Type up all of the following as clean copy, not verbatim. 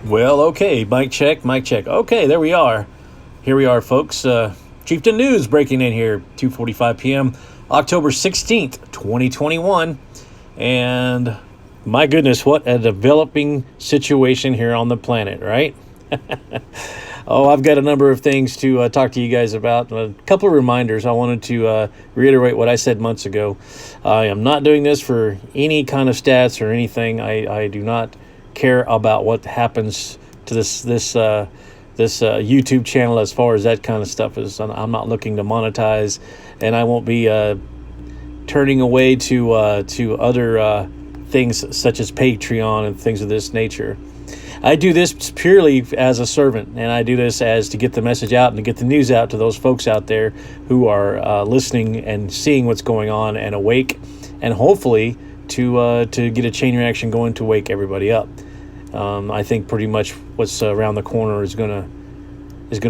Well, okay, mic check, mic check. Okay, there we are. Here we are, folks. Chieftain News breaking in here, 2:45 p.m., October 16th, 2021. And my goodness, what a developing situation here on the planet, right? Oh, I've got a number of things to talk to you guys about. A couple of reminders. I wanted to reiterate what I said months ago. I am not doing this for any kind of stats or anything. I do not care about what happens to this YouTube channel as far as that kind of stuff is. I'm not looking to monetize, and I won't be turning away to other things such as Patreon and things of this nature. I do this purely as a servant, and I do this as to get the message out and to get the news out to those folks out there who are listening and seeing what's going on and awake, and hopefully to get a chain reaction going to wake everybody up. I think pretty much what's around the corner is gonna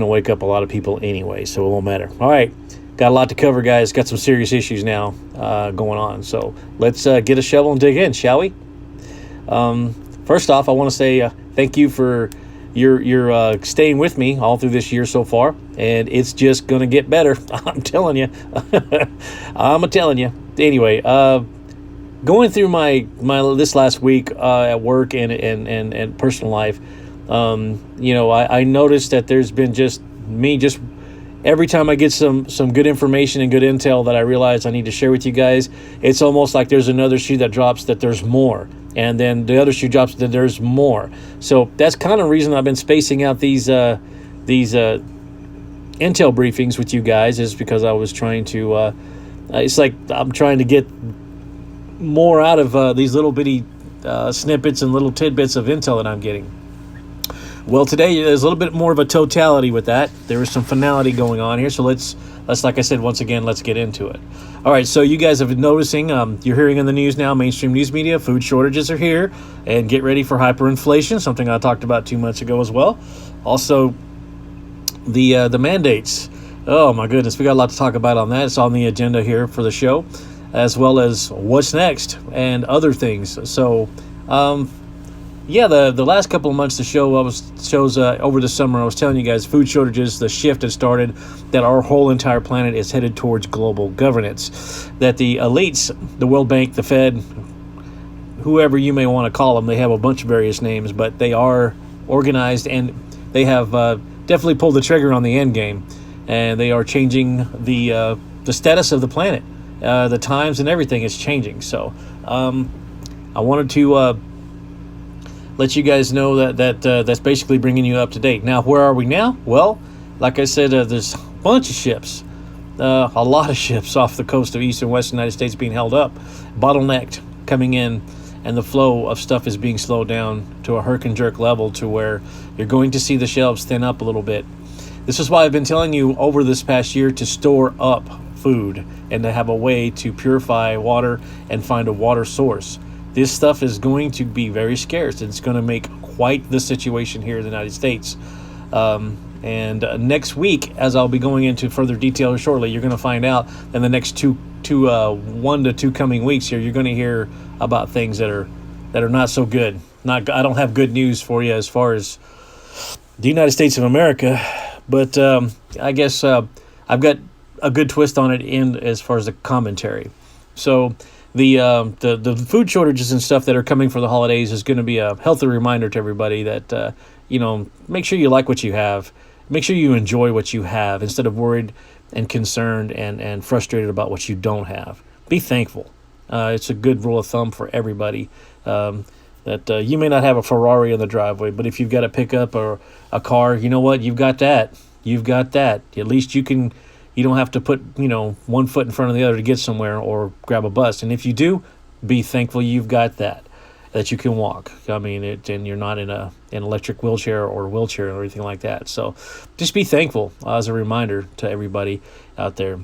wake up a lot of people anyway, so it won't matter. All right, got a lot to cover, guys. Got some serious issues now going on, so let's get a shovel and dig in, shall we? First off, I want to say thank you for your staying with me all through this year so far, and it's just gonna get better. I'm telling you. I'm telling you. Anyway, going through my this last week at work and personal life, I noticed that there's been just every time I get some good information and good intel that I realize I need to share with you guys, it's almost like there's another shoe that drops, that there's more. And then the other shoe drops, that there's more. So that's kind of the reason I've been spacing out these intel briefings with you guys, is because I was trying to, it's like I'm trying to get more out of these little bitty snippets and little tidbits of intel that I'm getting. Well, today there's a little bit more of a totality with that. There is some finality going on here, so let's like I said, once again, let's get into it. All right, so you guys have been noticing, you're hearing in the news now, mainstream news media, food shortages are here, and get ready for hyperinflation, something I talked about 2 months ago as well. Also, the mandates. Oh my goodness, we got a lot to talk about on that. It's on the agenda here for the show, as well as what's next and other things. So, the last couple of months, the shows over the summer, I was telling you guys, food shortages, the shift had started, that our whole entire planet is headed towards global governance, that the elites, the World Bank, the Fed, whoever you may want to call them, they have a bunch of various names, but they are organized, and they have definitely pulled the trigger on the end game, and they are changing the status of the planet. The times and everything is changing. So I wanted to let you guys know that's basically bringing you up to date. Now, where are we now? Well, like I said, there's a bunch of ships, a lot of ships off the coast of east and west United States being held up, bottlenecked, coming in, and the flow of stuff is being slowed down to a herk-and-jerk level to where you're going to see the shelves thin up a little bit. This is why I've been telling you over this past year to store up food and to have a way to purify water and find a water source. This stuff is going to be very scarce. It's going to make quite the situation here in the United States. And next week, as I'll be going into further detail shortly, you're going to find out in the next 1 to 2 coming weeks here, you're going to hear about things that are not so good. I don't have good news for you as far as the United States of America, but I guess I've got a good twist on it in as far as the commentary. So the food shortages and stuff that are coming for the holidays is going to be a healthy reminder to everybody that make sure you like what you have, make sure you enjoy what you have instead of worried and concerned and frustrated about what you don't have. Be thankful. It's a good rule of thumb for everybody. That you may not have a Ferrari in the driveway, but if you've got a pickup or a car, you know what? You've got that. You've got that. At least you don't have to put, one foot in front of the other to get somewhere or grab a bus. And if you do, be thankful you've got that you can walk. I mean, and you're not in an electric wheelchair or anything like that. So just be thankful as a reminder to everybody out there.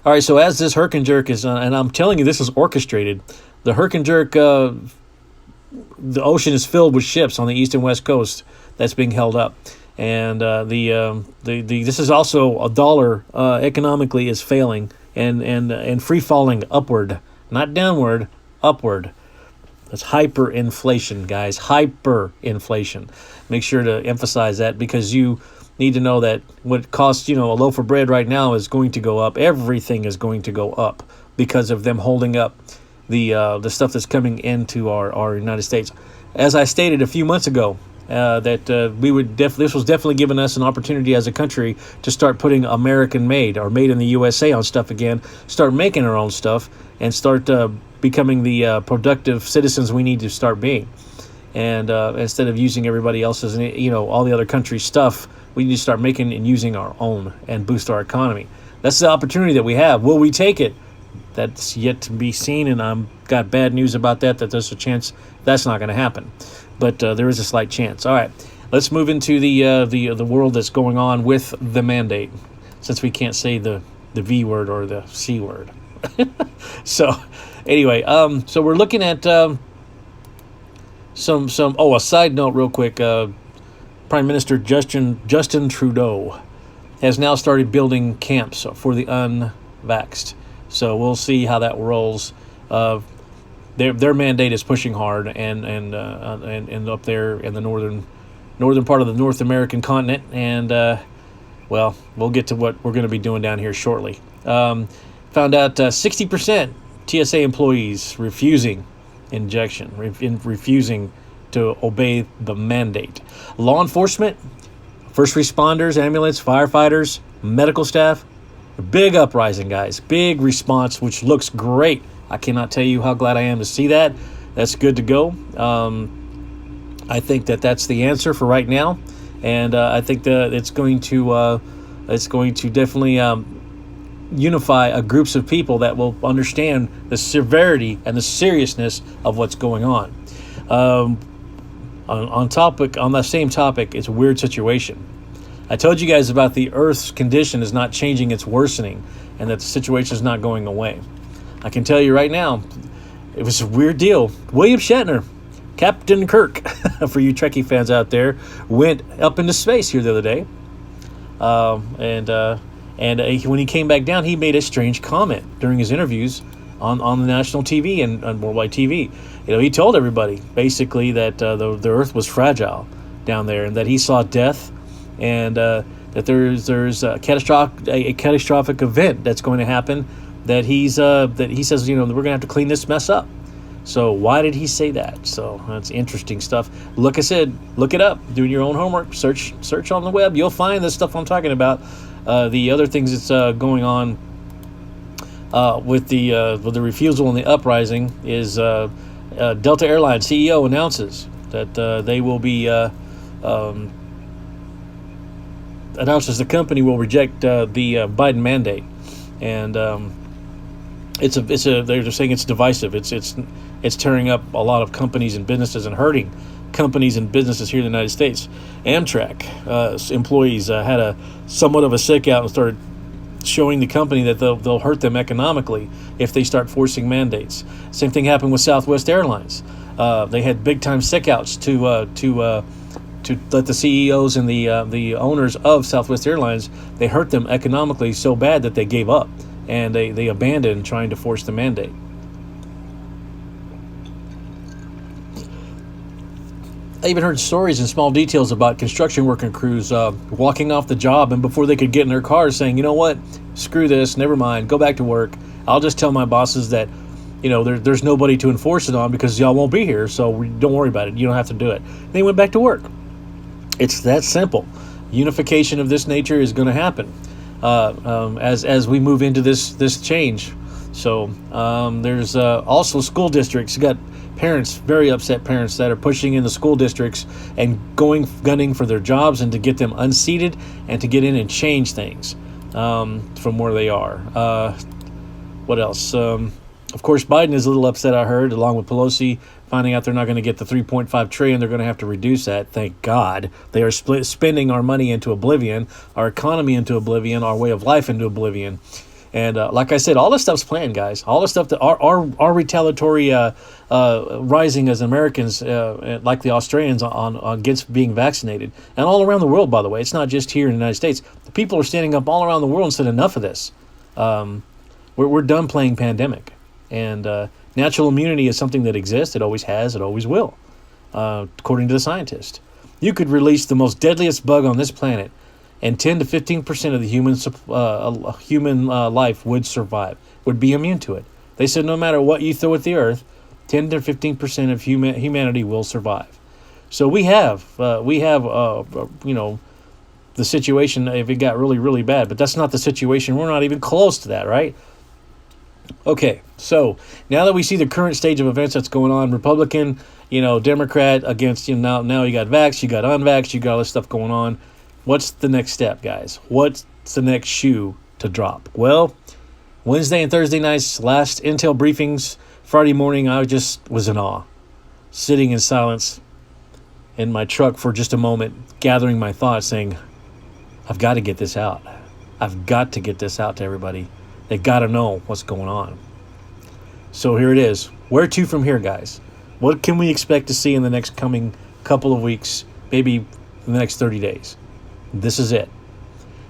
All right, so as this herk and jerk is, and I'm telling you, this is orchestrated. The herk and jerk, the ocean is filled with ships on the east and west coast that's being held up. And this is also a dollar economically is failing and free falling upward, not downward, upward. That's hyperinflation, guys. Hyperinflation. Make sure to emphasize that, because you need to know that what costs, a loaf of bread right now is going to go up. Everything is going to go up because of them holding up the stuff that's coming into our United States. As I stated a few months ago, that we would this was definitely giving us an opportunity as a country to start putting American made or made in the USA on stuff again, start making our own stuff, and start becoming the productive citizens we need to start being. And instead of using everybody else's, all the other countries' stuff, we need to start making and using our own and boost our economy. That's the opportunity that we have. Will we take it? That's yet to be seen, and I've got bad news about that there's a chance that's not going to happen. But there is a slight chance. All right, let's move into the world that's going on with the mandate, since we can't say the V word or the C word. So anyway, so we're looking at a side note real quick. Prime Minister Justin Trudeau has now started building camps for the unvaxxed. So we'll see how that rolls. Their mandate is pushing hard, and up there in the northern part of the North American continent, and we'll get to what we're going to be doing down here shortly. Found out 60% TSA employees refusing injection, refusing to obey the mandate. Law enforcement, first responders, ambulance, firefighters, medical staff, big uprising, guys. Big response, which looks great. I cannot tell you how glad I am to see that. That's good to go. I think that's the answer for right now, and I think that it's going to definitely unify a groups of people that will understand the severity and the seriousness of what's going on. On that same topic, it's a weird situation. I told you guys about the Earth's condition is not changing, it's worsening, and that the situation is not going away. I can tell you right now, it was a weird deal. William Shatner, Captain Kirk, for you Trekkie fans out there, went up into space here the other day. When he came back down, he made a strange comment during his interviews on the national TV and on worldwide TV. He told everybody basically that the Earth was fragile down there, and that he saw death, and that there's a catastrophic event that's going to happen. That he says, we're going to have to clean this mess up. So why did he say that? So that's interesting stuff. Like I said, look it up. Do your own homework. Search on the web. You'll find the stuff I'm talking about. The other things that's going on with the refusal and the uprising is Delta Airlines CEO announces that they will be announces the company will reject the Biden mandate, and they're just saying it's divisive. It's tearing up a lot of companies and businesses and hurting companies and businesses here in the United States. Amtrak employees had somewhat of a sick out and started showing the company that they'll hurt them economically if they start forcing mandates. Same thing happened with Southwest Airlines. They had big time sick outs to let the CEOs and the owners of Southwest Airlines, they hurt them economically so bad that they gave up. And they abandoned trying to force the mandate. I even heard stories and small details about construction working crews walking off the job, and before they could get in their cars saying, you know what, screw this, never mind, go back to work. I'll just tell my bosses that, there's nobody to enforce it on because y'all won't be here, so don't worry about it. You don't have to do it. They went back to work. It's that simple. Unification of this nature is going to happen. As we move into this change. So there's also school districts. You got parents, very upset parents, that are pushing in the school districts and gunning for their jobs and to get them unseated and to get in and change things from where they are. What else? Of course, Biden is a little upset, I heard, along with Pelosi, finding out they're not going to get the $3.5 trillion. They're going to have to reduce that. Thank God. They are spending our money into oblivion, our economy into oblivion, our way of life into oblivion. And like I said, all this stuff's planned, guys. All this stuff that our retaliatory rising as Americans, like the Australians, on against being vaccinated, and all around the world, by the way. It's not just here in the United States. The people are standing up all around the world and said enough of this. We're done playing pandemic. And natural immunity is something that exists. It always has. It always will, according to the scientist. You could release the most deadliest bug on this planet, and 10 to 15% of the human life would survive, would be immune to it. They said no matter what you throw at the earth, 10 to 15% of humanity will survive. So we have, the situation if it got really, really bad. But that's not the situation. We're not even close to that, right? Okay, so now that we see the current stage of events that's going on, Republican, Democrat against, now you got vax, you got unvax, you got all this stuff going on. What's the next step, guys? What's the next shoe to drop? Well, Wednesday and Thursday nights, last Intel briefings, Friday morning, I just was in awe, sitting in silence in my truck for just a moment, gathering my thoughts, saying, I've got to get this out. I've got to get this out to everybody. They got to know what's going on. So here it is. Where to from here, guys? What can we expect to see in the next coming couple of weeks, maybe in the next 30 days? This is it.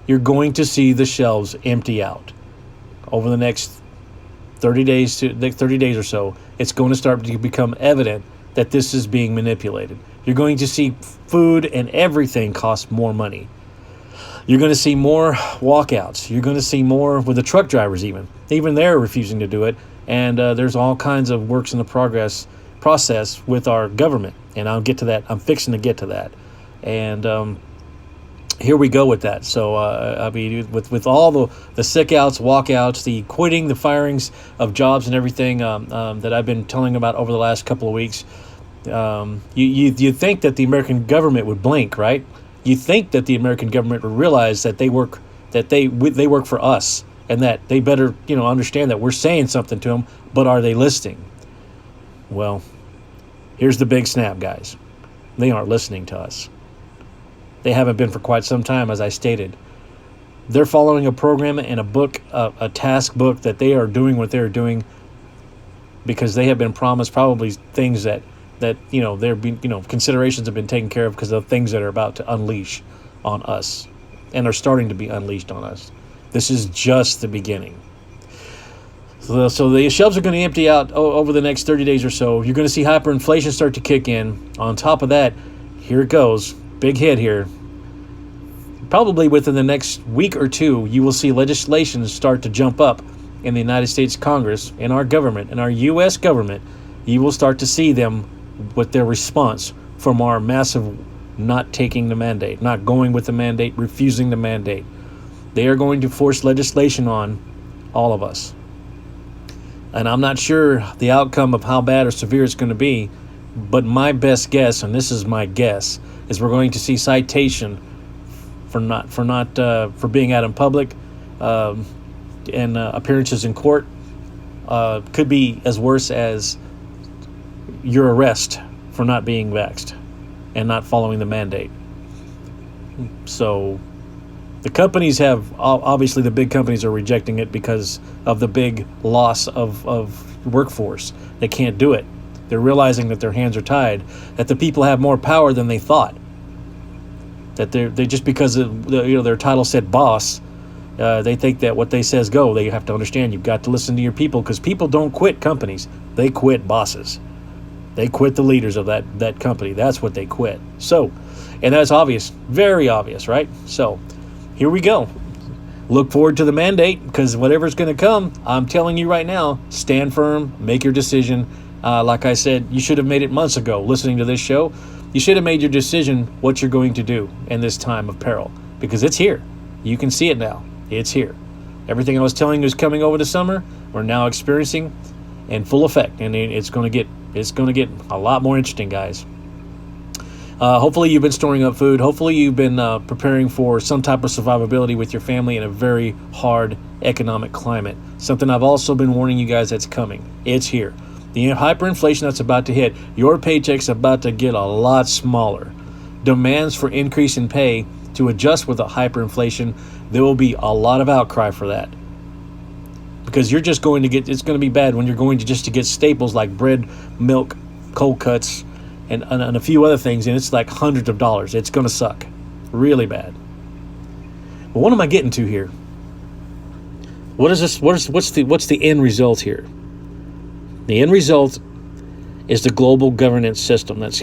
You're going to see the shelves empty out over the next 30 days or so. It's going to start to become evident that this is being manipulated. You're going to see food and everything cost more money. You're going to see more walkouts. You're going to see more with the truck drivers even. Even they're refusing to do it. And there's all kinds of works in the process with our government. And I'll get to that. I'm fixing to get to that. And here we go with that. So, with all the sick outs, walkouts, the quitting, the firings of jobs and everything that I've been telling about over the last couple of weeks, you think that the American government would blink, right? You think that the American government would realize that they work for us, and that they better understand that we're saying something to them, but are they listening? Well, here's the big snap, guys. They aren't listening to us. They haven't been for quite some time, as I stated. They're following a program and a book, a task book that they are doing what they're doing because they have been promised probably things that there be considerations have been taken care of because of things that are about to unleash on us and are starting to be unleashed on us. This is just the beginning. So the shelves are going to empty out over the next 30 days or so. You're going to see hyperinflation start to kick in. On top of that, here it goes. Big hit here. Probably within the next week or two, you will see legislation start to jump up in the United States Congress, in our government, in our U.S. government. You will start to see them with their response from our massive not taking the mandate, not going with the mandate, refusing the mandate. They are going to force legislation on all of us. And I'm not sure the outcome of how bad or severe it's going to be, but my best guess, and this is my guess, is we're going to see citation for being out in public and appearances in court. Could be as worse as your arrest for not being vaxxed and not following the mandate. So the companies obviously the big companies are rejecting it because of the big loss of workforce. They can't do it. They're realizing that their hands are tied, that the people have more power than they thought. That they just because of their title said boss, they think that what they says go. They have to understand you've got to listen to your people, because people don't quit companies. They quit bosses. They quit the leaders of that company. That's what they quit. So, and that's obvious, very obvious, right? So, here we go. Look forward to the mandate, because whatever's going to come, I'm telling you right now, stand firm, make your decision. Like I said, you should have made it months ago listening to this show. You should have made your decision what you're going to do in this time of peril, because it's here. You can see it now. It's here. Everything I was telling you is coming over the summer. We're now experiencing in full effect, and it's going to get a lot more interesting, guys. Hopefully you've been storing up food. Hopefully you've been preparing for some type of survivability with your family in a very hard economic climate. Something I've also been warning you guys that's coming. It's here. The hyperinflation that's about to hit, your paycheck's about to get a lot smaller. Demands for increase in pay to adjust with the hyperinflation, there will be a lot of outcry for that. Because you're just going to get, it's going to be bad when you're going to get staples like bread, milk, cold cuts, and a few other things, and it's like hundreds of dollars. It's going to suck. Really bad. But what am I getting to here? What is this? What's the end result here? The end result is the global governance system that's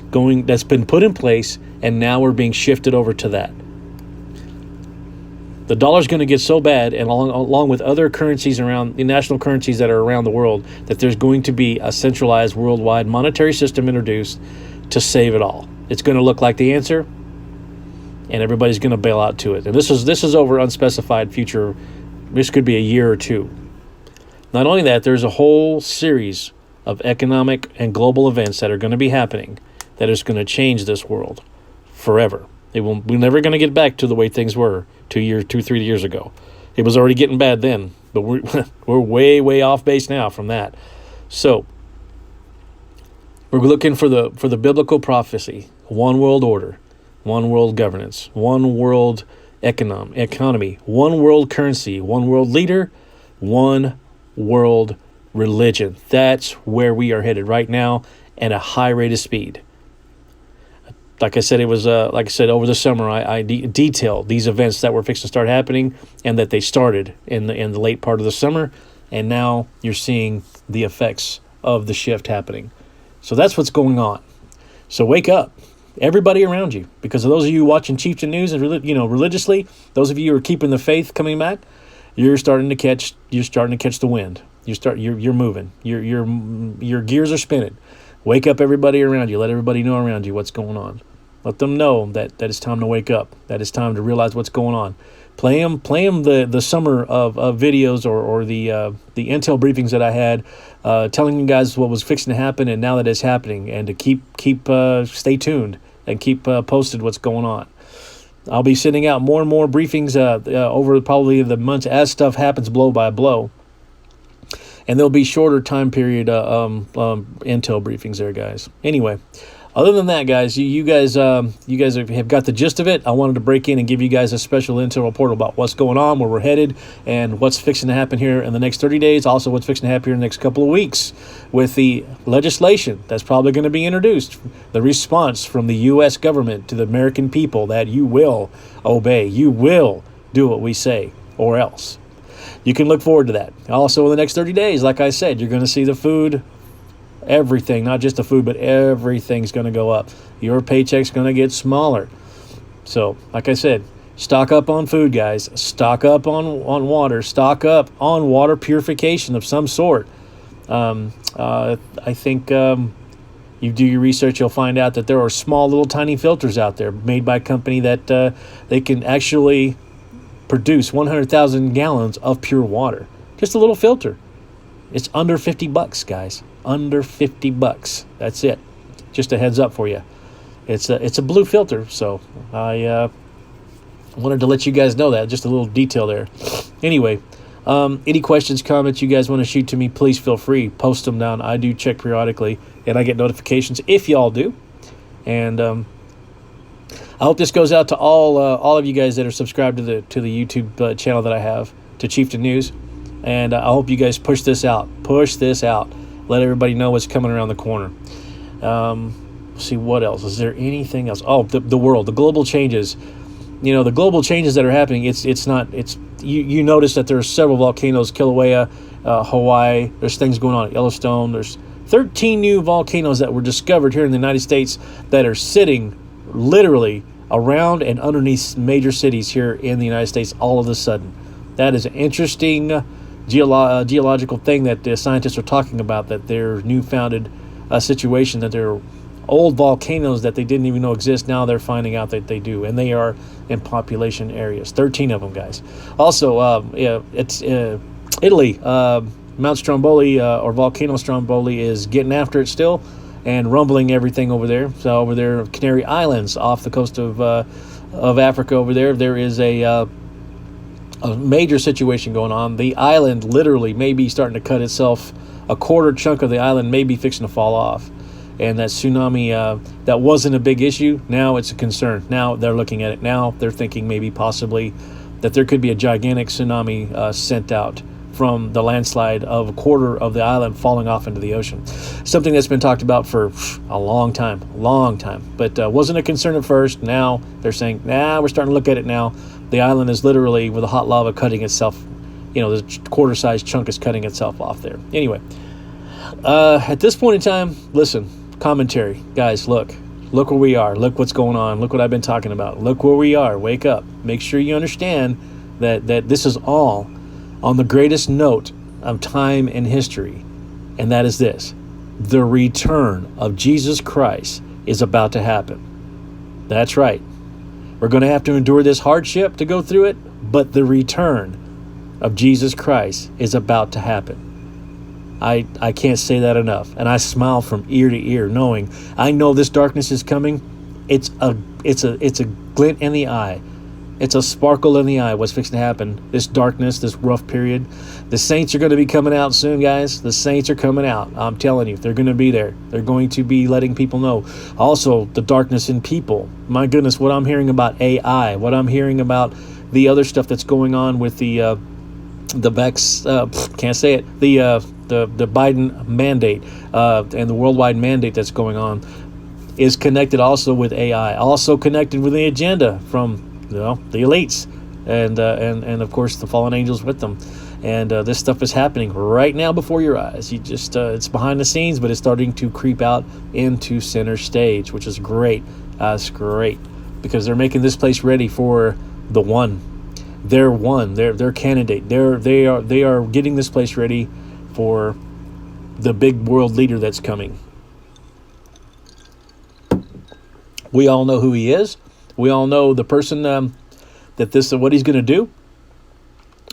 been put in place, and now we're being shifted over to that. The dollar's going to get so bad, and along with other currencies around, the national currencies that are around the world, that there's going to be a centralized worldwide monetary system introduced to save it all. It's going to look like the answer, and everybody's going to bail out to it. And this is over unspecified future. This could be a year or two. Not only that, there's a whole series of economic and global events that are going to be happening that is going to change this world forever. We're never going to get back to the way things were 3 years ago. It was already getting bad then, but we're way off base now from that. So we're looking for the biblical prophecy: one world order, one world governance, one world economy, one world currency, one world leader, one world religion. That's where we are headed right now at a high rate of speed. Like I said, it was over the summer. I detailed these events that were fixing to start happening, and that they started in the late part of the summer, and now you're seeing the effects of the shift happening. So that's what's going on. So wake up, everybody around you, because of those of you watching Chieftain News and religiously, those of you who are keeping the faith coming back, you're starting to catch the wind. You're moving. Your gears are spinning. Wake up everybody around you. Let everybody know around you what's going on. Let them know that it's time to wake up. That it's time to realize what's going on. Play them the summer of videos or the intel briefings that I had, telling you guys what was fixing to happen, and now that it's happening, and to keep stay tuned and keep posted what's going on. I'll be sending out more and more briefings over probably the months as stuff happens blow by blow. And there'll be shorter time period intel briefings there, guys. Anyway, other than that, guys, you guys have got the gist of it. I wanted to break in and give you guys a special intel report about what's going on, where we're headed, and what's fixing to happen here in the next 30 days. Also, what's fixing to happen here in the next couple of weeks with the legislation that's probably going to be introduced. The response from the U.S. government to the American people that you will obey. You will do what we say, or else. You can look forward to that. Also, in the next 30 days, like I said, you're going to see the food, everything, not just the food, but everything's going to go up. Your paycheck's going to get smaller. So, like I said, stock up on food, guys. Stock up on water. Stock up on water purification of some sort. I think you do your research, you'll find out that there are small little tiny filters out there made by a company that they can actually produce 100,000 gallons of pure water. Just a little filter. It's under $50, guys. Under $50. That's it. Just a heads up for you. It's a blue filter, so I wanted to let you guys know that. Just a little detail there. Anyway, any questions, comments you guys want to shoot to me, please feel free. Post them down. I do check periodically, and I get notifications if y'all do. And I hope this goes out to all of you guys that are subscribed to the YouTube channel that I have, to Chieftain News, and I hope you guys push this out. Push this out. Let everybody know what's coming around the corner. See what else. Is there anything else? Oh, the world, the global changes. The global changes that are happening. You notice that there are several volcanoes: Kilauea, Hawaii. There's things going on at Yellowstone. There's 13 new volcanoes that were discovered here in the United States that are sitting literally around and underneath major cities here in the United States all of a sudden. That is an interesting geological thing that the scientists are talking about, that they're new-founded situation, that there are old volcanoes that they didn't even know exist. Now they're finding out that they do, and they are in population areas. 13 of them, guys. Also, it's Italy. Mount Stromboli, or Volcano Stromboli, is getting after it still and rumbling everything over there. So over there, Canary Islands, off the coast of Africa over there is a major situation going on. The island literally may be starting to cut itself. A quarter chunk of the island may be fixing to fall off. And that tsunami, that wasn't a big issue. Now it's a concern. Now they're looking at it. Now they're thinking maybe possibly that there could be a gigantic tsunami sent out from the landslide of a quarter of the island falling off into the ocean. Something that's been talked about for a long time, but wasn't a concern at first. Now they're saying, we're starting to look at it now. The island is literally with the hot lava cutting itself, the quarter-sized chunk is cutting itself off there. Anyway, At this point in time, listen, commentary. Guys, look where we are. Look what's going on. Look what I've been talking about. Look where we are. Wake up. Make sure you understand that this is all on the greatest note of time and history. And that is this: the return of Jesus Christ is about to happen. That's right. We're going to have to endure this hardship to go through it, but the return of Jesus Christ is about to happen. I can't say that enough. And I smile from ear to ear, knowing I know this darkness is coming. It's a glint in the eye. It's a sparkle in the eye what's fixing to happen. This darkness, this rough period. The saints are going to be coming out soon, guys. The saints are coming out. I'm telling you, they're going to be there. They're going to be letting people know. Also, the darkness in people. My goodness, what I'm hearing about AI, what I'm hearing about the other stuff that's going on with the can't say it, the Biden mandate and the worldwide mandate that's going on is connected also with AI, also connected with the agenda from the elites and of course the fallen angels with them. And this stuff is happening right now before your eyes. You just it's behind the scenes, but it's starting to creep out into center stage, which is great. It's great because they're making this place ready for the one. They're candidate. They are getting this place ready for the big world leader that's coming. We all know who he is. We all know the person what he's going to do.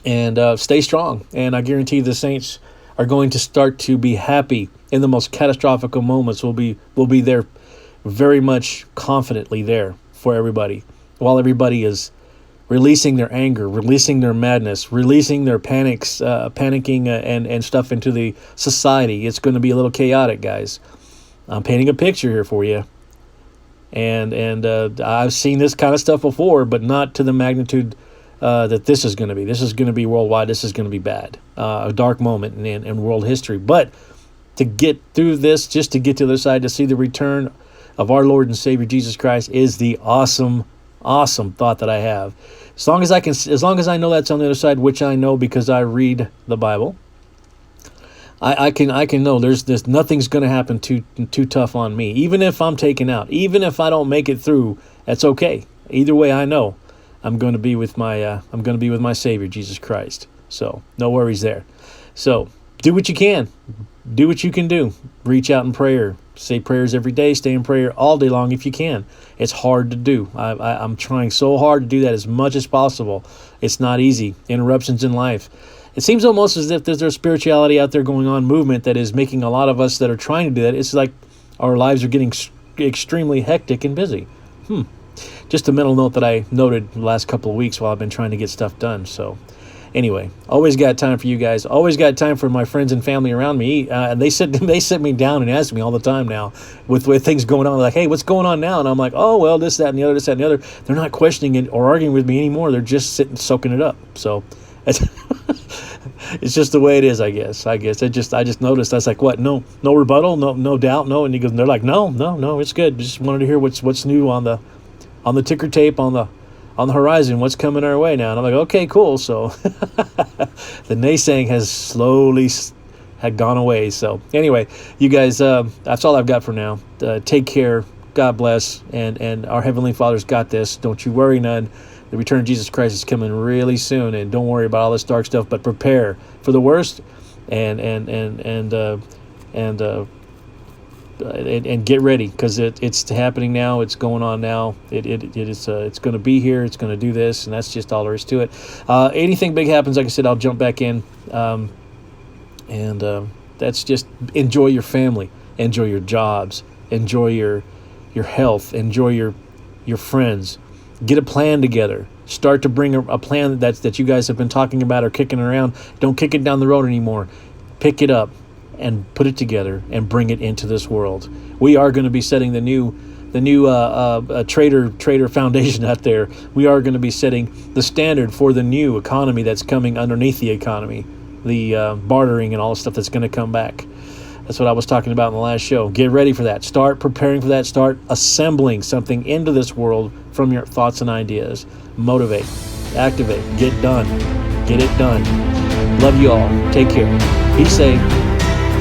And stay strong. And I guarantee the saints are going to start to be happy in the most catastrophic of moments. We'll be there, very much confidently there for everybody, while everybody is releasing their anger, releasing their madness, releasing their panicking and stuff into the society. It's going to be a little chaotic, guys. I'm painting a picture here for you. And I've seen this kind of stuff before, but not to the magnitude that this is going to be. This is going to be worldwide. This is going to be bad. A dark moment in world history. But to get through this, just to get to the other side, to see the return of our Lord and Savior Jesus Christ is the awesome thought that I have. As long as I know that's on the other side, which I know because I read the Bible, I can know there's nothing's going to happen too tough on me. Even if I'm taken out, even if I don't make it through, that's okay. Either way, I know I'm going to be with my Savior Jesus Christ. So no worries there. So do what you can. Do what you can do. Reach out in prayer. Say prayers every day. Stay in prayer all day long if you can. It's hard to do. I'm trying so hard to do that as much as possible. It's not easy. Interruptions in life. It seems almost as if there's a spirituality out there going on, movement that is making a lot of us that are trying to do that. It's like our lives are getting extremely hectic and busy. Just a mental note that I noted the last couple of weeks while I've been trying to get stuff done. So anyway, always got time for you guys. Always got time for my friends and family around me. They sit me down and ask me all the time now with things going on. They're like, hey, what's going on now? And I'm like, oh, well, this, that, and the other, this, that, and the other. They're not questioning it or arguing with me anymore. They're just sitting, soaking it up. So it's just the way it is, I guess. I just noticed. I was like, what? No rebuttal, no doubt, no. And they're like, no, it's good. Just wanted to hear what's new on the ticker tape on the horizon, what's coming our way now. And I'm like, okay, cool. So the naysaying has slowly had gone away. So anyway, you guys, that's all I've got for now. Take care. God bless. And our Heavenly Father's got this. Don't you worry none. The return of Jesus Christ is coming really soon. And don't worry about all this dark stuff, but prepare for the worst and get ready, because it's happening now. It's going on now. It's going to be here. It's going to do this, and that's just all there is to it. Anything big happens, like I said, I'll jump back in, and that's just enjoy your family, enjoy your jobs, enjoy your health, enjoy your friends. Get a plan together. Start to bring a plan that you guys have been talking about or kicking around. Don't kick it down the road anymore. Pick it up and put it together and bring it into this world. We are going to be setting the new trader foundation out there. We are going to be setting the standard for the new economy that's coming underneath the economy, the bartering and all the stuff that's going to come back. That's what I was talking about in the last show. Get ready for that. Start preparing for that. Start assembling something into this world from your thoughts and ideas. Motivate, activate, get done. Get it done. Love you all. Take care. Be safe.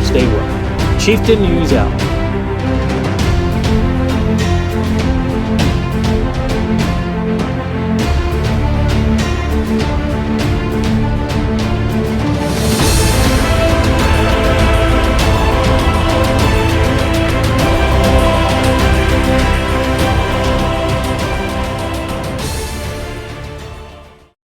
Stay well. Chieftain News out.